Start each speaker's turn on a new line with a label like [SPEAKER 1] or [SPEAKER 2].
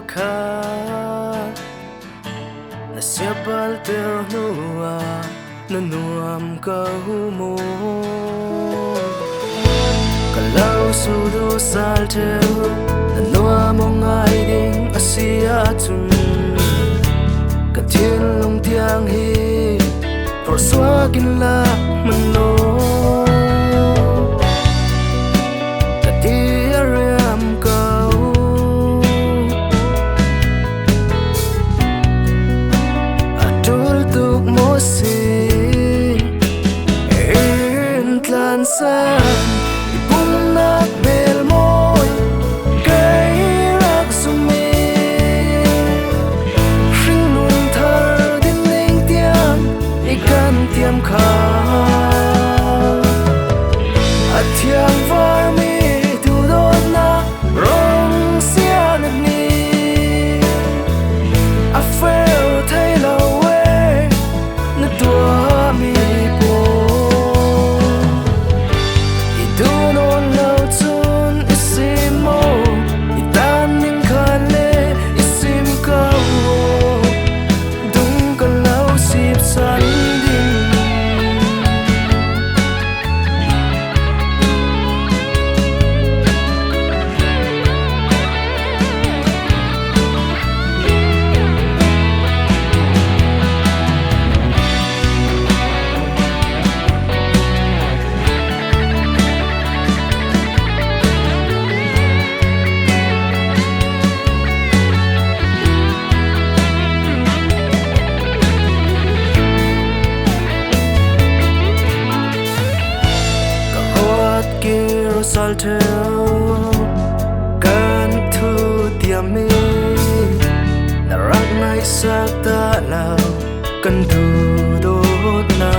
[SPEAKER 1] pakhat na siyapal ternua na nuam kahumo kalau sudu salteu na nuam ngai ding asia chun ka thiên long tiang hi por swagin la manlo San Bumnak Hmel môi cây rắc sumi sinh nun thar din linh tiang ikan tiam kha thiang var mi tu đốt na rong sia nat ni a fail thay lâu na tua mi salteu kan thu tiam mi na rak ngai sak ta lao kan du dot na